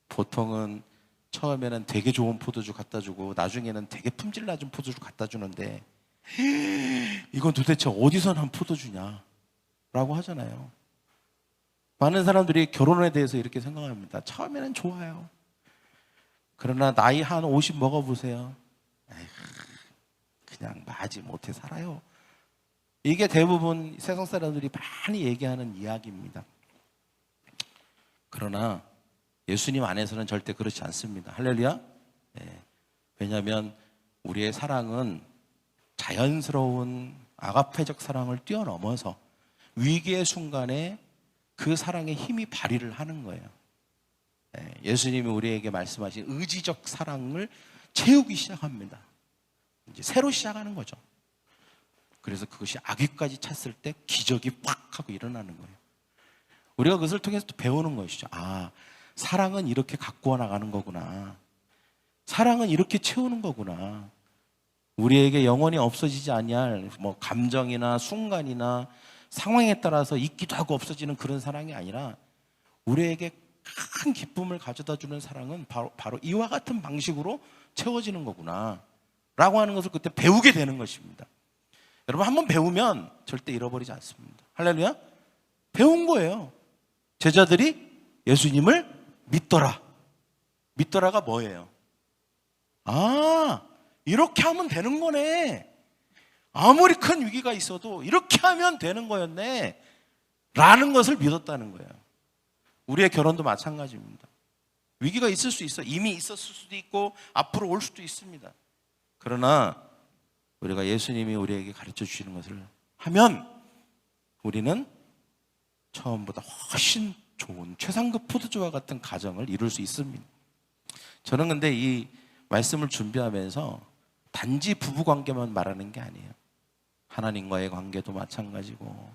보통은 처음에는 되게 좋은 포도주 갖다 주고 나중에는 되게 품질 낮은 포도주 갖다 주는데 이건 도대체 어디서 난 포도주냐? 라고 하잖아요. 많은 사람들이 결혼에 대해서 이렇게 생각합니다. 처음에는 좋아요. 그러나 나이 한 50 먹어보세요. 에휴, 그냥 마지 못해 살아요. 이게 대부분 세상 사람들이 많이 얘기하는 이야기입니다. 그러나 예수님 안에서는 절대 그렇지 않습니다. 할렐루야? 네. 왜냐하면 우리의 사랑은 자연스러운 아가페적 사랑을 뛰어넘어서 위기의 순간에 그 사랑의 힘이 발휘를 하는 거예요. 네. 예수님이 우리에게 말씀하신 의지적 사랑을 채우기 시작합니다. 이제 새로 시작하는 거죠. 그래서 그것이 아귀까지 찼을 때 기적이 팍 하고 일어나는 거예요. 우리가 그것을 통해서 또 배우는 것이죠. 아, 사랑은 이렇게 갖고 나가는 거구나. 사랑은 이렇게 채우는 거구나. 우리에게 영원히 없어지지 아니할 뭐 감정이나 순간이나 상황에 따라서 있기도 하고 없어지는 그런 사랑이 아니라 우리에게 큰 기쁨을 가져다 주는 사랑은 바로 이와 같은 방식으로 채워지는 거구나 라고 하는 것을 그때 배우게 되는 것입니다. 여러분 한번 배우면 절대 잃어버리지 않습니다. 할렐루야? 배운 거예요. 제자들이 예수님을 믿더라. 믿더라가 뭐예요? 아, 이렇게 하면 되는 거네. 아무리 큰 위기가 있어도 이렇게 하면 되는 거였네. 라는 것을 믿었다는 거예요. 우리의 결혼도 마찬가지입니다. 위기가 있을 수 있어. 이미 있었을 수도 있고 앞으로 올 수도 있습니다. 그러나 우리가 예수님이 우리에게 가르쳐 주시는 것을 하면 우리는 처음보다 훨씬 좋은 최상급 포도주와 같은 가정을 이룰 수 있습니다. 저는 근데 이 말씀을 준비하면서 단지 부부관계만 말하는 게 아니에요. 하나님과의 관계도 마찬가지고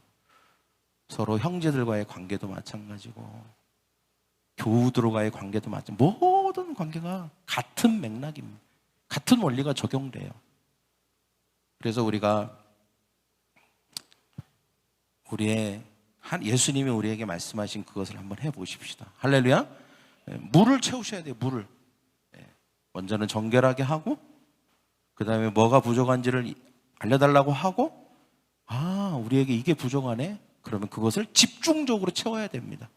서로 형제들과의 관계도 마찬가지고 교우들과의 관계도 마찬가지고 모든 관계가 같은 맥락입니다. 같은 원리가 적용돼요. 그래서 우리가 예수님이 우리에게 말씀하신 그것을 한번 해보십시다. 할렐루야. 물을 채우셔야 돼요. 물을. 먼저는 정결하게 하고 그 다음에 뭐가 부족한지를 알려달라고 하고 우리에게 이게 부족하네. 그러면 그것을 집중적으로 채워야 됩니다.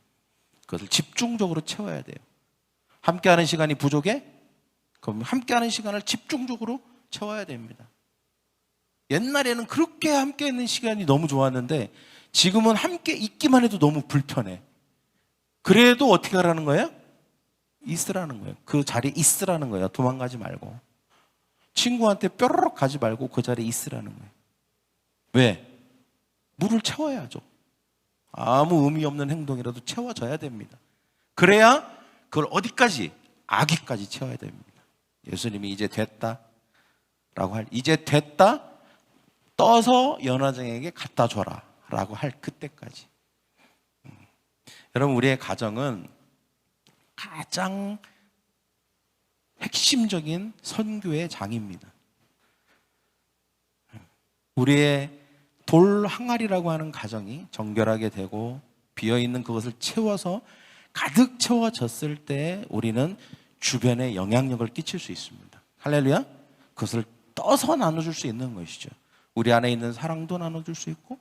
그것을 집중적으로 채워야 돼요. 함께하는 시간이 부족해? 그럼 함께하는 시간을 집중적으로 채워야 됩니다. 옛날에는 그렇게 함께 있는 시간이 너무 좋았는데 지금은 함께 있기만 해도 너무 불편해. 그래도 어떻게 하라는 거예요? 있으라는 거예요. 그 자리에 있으라는 거예요. 도망가지 말고. 친구한테 뾰로록 가지 말고 그 자리에 있으라는 거예요. 왜? 물을 채워야죠. 아무 의미 없는 행동이라도 채워져야 됩니다. 그래야 그걸 어디까지? 아기까지 채워야 됩니다. 예수님이 이제 됐다 라고 이제 됐다 떠서 연화장에게 갖다 줘라 라고 할 그때까지. 여러분 우리의 가정은 가장 핵심적인 선교의 장입니다. 우리의 돌 항아리라고 하는 가정이 정결하게 되고 비어있는 그것을 채워서 가득 채워졌을 때 우리는 주변에 영향력을 끼칠 수 있습니다. 할렐루야. 그것을 떠서 나눠줄 수 있는 것이죠. 우리 안에 있는 사랑도 나눠줄 수 있고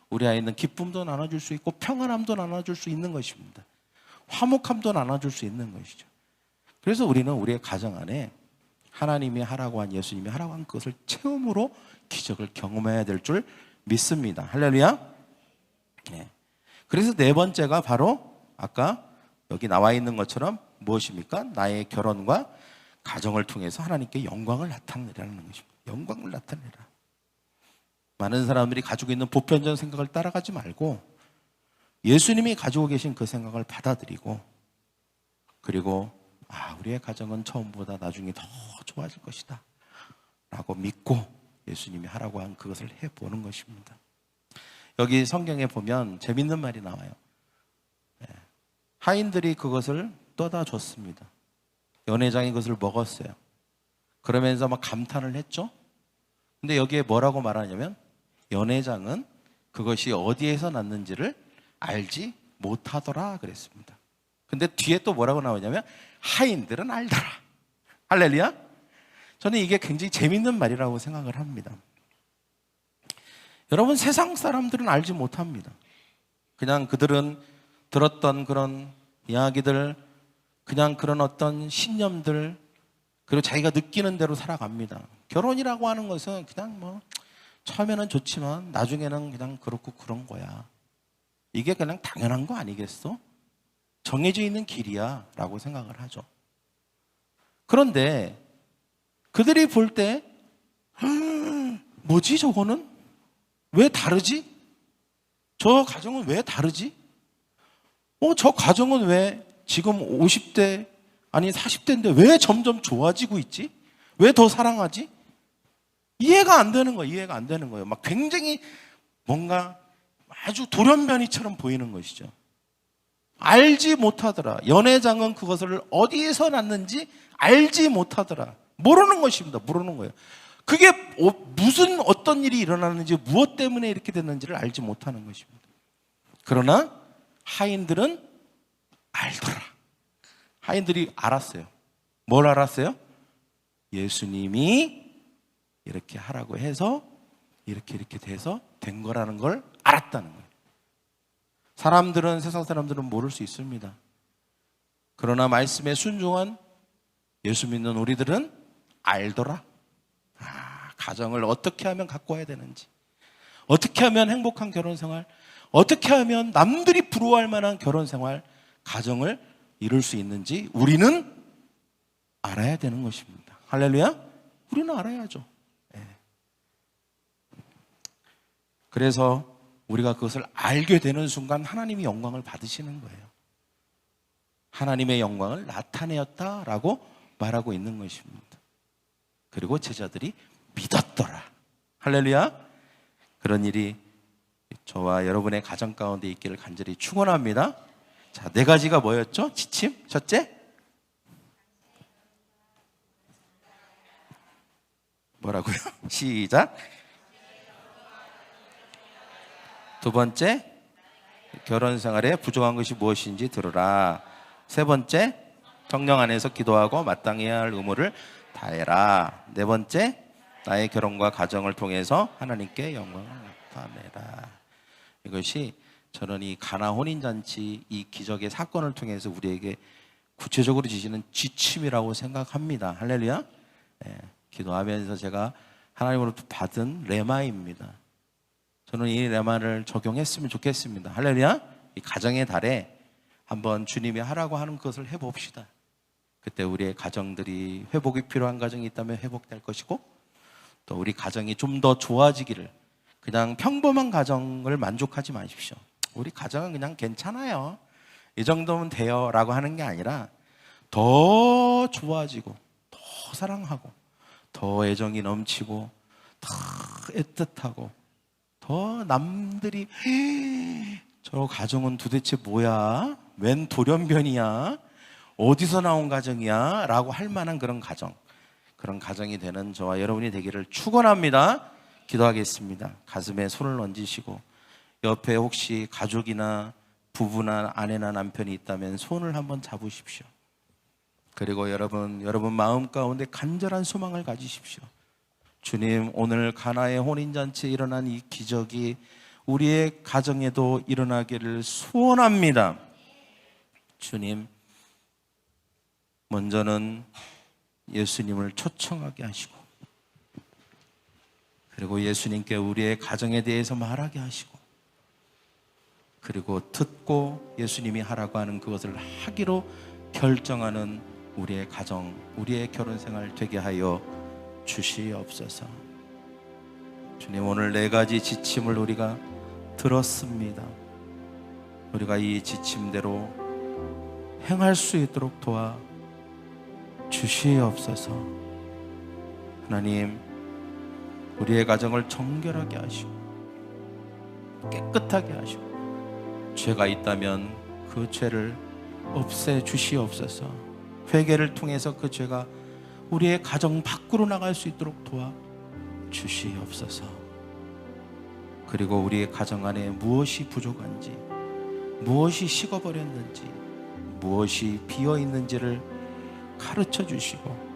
우리 안에 있는 기쁨도 나눠줄 수 있고 평안함도 나눠줄 수 있는 것입니다. 화목함도 나눠줄 수 있는 것이죠. 그래서 우리는 우리의 가정 안에 하나님이 하라고 한, 예수님이 하라고 한 그것을 체험으로 기적을 경험해야 될 줄 믿습니다. 할렐루야. 네. 그래서 네 번째가 바로 아까 여기 나와 있는 것처럼 무엇입니까? 나의 결혼과 가정을 통해서 하나님께 영광을 나타내라는 것입니다. 영광을 나타내라. 많은 사람들이 가지고 있는 보편적 생각을 따라가지 말고 예수님이 가지고 계신 그 생각을 받아들이고, 그리고 우리의 가정은 처음보다 나중에 더 좋아질 것이다 라고 믿고 예수님이 하라고 한 그것을 해보는 것입니다. 여기 성경에 보면 재밌는 말이 나와요. 하인들이 그것을 떠다 줬습니다. 연회장이 그것을 먹었어요. 그러면서 막 감탄을 했죠. 근데 여기에 뭐라고 말하냐면 연회장은 그것이 어디에서 났는지를 알지 못하더라 그랬습니다. 근데 뒤에 또 뭐라고 나오냐면 하인들은 알더라. 할렐루야. 저는 이게 굉장히 재밌는 말이라고 생각을 합니다. 여러분, 세상 사람들은 알지 못합니다. 그냥 그들은 들었던 그런 이야기들, 그냥 그런 어떤 신념들, 그리고 자기가 느끼는 대로 살아갑니다. 결혼이라고 하는 것은 그냥 뭐 처음에는 좋지만 나중에는 그냥 그렇고 그런 거야. 이게 그냥 당연한 거 아니겠어? 정해져 있는 길이야 라고 생각을 하죠. 그런데 그들이 볼 때 뭐지 저거는? 왜 다르지? 저 가정은 왜 다르지? 저 가정은 왜 지금 50대 아니 40대인데 왜 점점 좋아지고 있지? 왜 더 사랑하지? 이해가 안 되는 거예요. 이해가 안 되는 거예요. 막 굉장히 뭔가 아주 돌연변이처럼 보이는 것이죠. 알지 못하더라. 연회장은 그것을 어디에서 났는지 알지 못하더라. 모르는 것입니다. 모르는 거예요. 그게 무슨 어떤 일이 일어나는지, 무엇 때문에 이렇게 됐는지를 알지 못하는 것입니다. 그러나 하인들은 알더라. 하인들이 알았어요. 뭘 알았어요? 예수님이 이렇게 하라고 해서 이렇게 돼서 된 거라는 걸 알았다는 거예요. 세상 사람들은 모를 수 있습니다. 그러나 말씀에 순종한 예수 믿는 우리들은 알더라. 가정을 어떻게 하면 갖고 와야 되는지, 어떻게 하면 행복한 결혼 생활, 어떻게 하면 남들이 부러워할 만한 결혼 생활, 가정을 이룰 수 있는지 우리는 알아야 되는 것입니다. 할렐루야. 우리는 알아야죠. 그래서 우리가 그것을 알게 되는 순간 하나님이 영광을 받으시는 거예요. 하나님의 영광을 나타내었다라고 말하고 있는 것입니다. 그리고 제자들이 믿었더라. 할렐루야. 그런 일이 저와 여러분의 가정 가운데 있기를 간절히 축원합니다. 자, 네 가지가 뭐였죠? 지침. 첫째, 뭐라고요? 시작. 두 번째, 결혼 생활에 부족한 것이 무엇인지 들으라. 세 번째, 성령 안에서 기도하고 마땅히 해야 할 의무를 다해라. 네 번째, 나의 결혼과 가정을 통해서 하나님께 영광을 나타내라. 이것이 저는 이 가나 혼인잔치 이 기적의 사건을 통해서 우리에게 구체적으로 주시는 지침이라고 생각합니다. 할렐루야. 기도하면서 제가 하나님으로부터 받은 레마입니다. 저는 이 레마를 적용했으면 좋겠습니다. 할렐루야. 이 가정의 달에 한번 주님이 하라고 하는 것을 해봅시다. 그때 우리의 가정들이 회복이 필요한 가정이 있다면 회복될 것이고, 또 우리 가정이 좀 더 좋아지기를, 그냥 평범한 가정을 만족하지 마십시오. 우리 가정은 그냥 괜찮아요, 이 정도면 돼요 라고 하는 게 아니라 더 좋아지고, 더 사랑하고, 더 애정이 넘치고, 더 애틋하고, 더 남들이 저 가정은 도대체 뭐야? 웬 돌연변이야? 어디서 나온 가정이야? 라고 할 만한 그런 가정이 되는 저와 여러분이 되기를 축원합니다. 기도하겠습니다. 가슴에 손을 얹으시고, 옆에 혹시 가족이나 부부나 아내나 남편이 있다면 손을 한번 잡으십시오. 그리고 여러분 마음 가운데 간절한 소망을 가지십시오. 주님, 오늘 가나의 혼인잔치에 일어난 이 기적이 우리의 가정에도 일어나기를 소원합니다. 주님, 먼저는 예수님을 초청하게 하시고, 그리고 예수님께 우리의 가정에 대해서 말하게 하시고, 그리고 듣고 예수님이 하라고 하는 그것을 하기로 결정하는 우리의 가정, 우리의 결혼 생활 되게 하여 주시옵소서. 주님, 오늘 4가지 지침을 우리가 들었습니다. 우리가 이 지침대로 행할 수 있도록 도와 주시옵소서. 하나님, 우리의 가정을 정결하게 하시고 깨끗하게 하시고, 죄가 있다면 그 죄를 없애 주시옵소서. 회개를 통해서 그 죄가 우리의 가정 밖으로 나갈 수 있도록 도와 주시옵소서. 그리고 우리의 가정 안에 무엇이 부족한지, 무엇이 식어버렸는지, 무엇이 비어있는지를 가르쳐 주시고,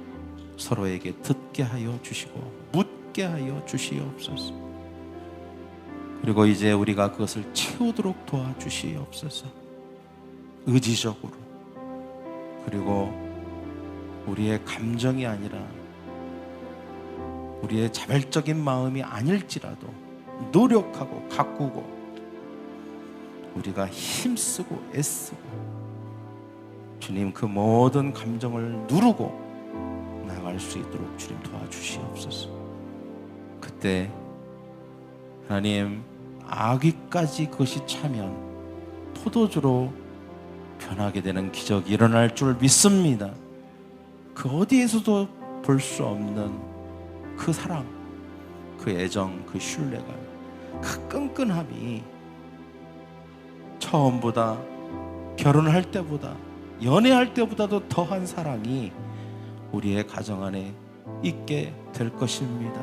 서로에게 듣게 하여 주시고 묻게 하여 주시옵소서. 그리고 이제 우리가 그것을 채우도록 도와주시옵소서. 의지적으로, 그리고 우리의 감정이 아니라 우리의 자발적인 마음이 아닐지라도 노력하고 가꾸고 우리가 힘쓰고 애쓰고, 주님, 그 모든 감정을 누르고 나아갈 수 있도록 주님 도와주시옵소서. 그때 하나님, 아기까지 그것이 차면 포도주로 변하게 되는 기적이 일어날 줄 믿습니다. 그 어디에서도 볼 수 없는 그 사랑, 그 애정, 그 신뢰가, 그 끈끈함이 처음보다, 결혼할 때보다, 연애할 때보다도 더한 사랑이 우리의 가정 안에 있게 될 것입니다.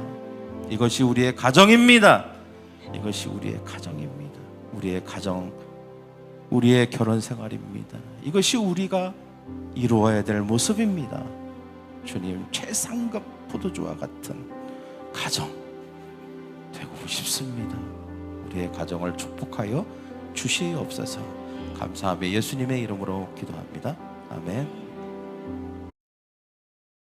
이것이 우리의 가정입니다. 이것이 우리의 가정입니다. 우리의 가정, 우리의 결혼 생활입니다. 이것이 우리가 이루어야 될 모습입니다. 주님, 최상급 포도주와 같은 가정 되고 싶습니다. 우리의 가정을 축복하여 주시옵소서. 감사하며 예수님의 이름으로 기도합니다. 아멘.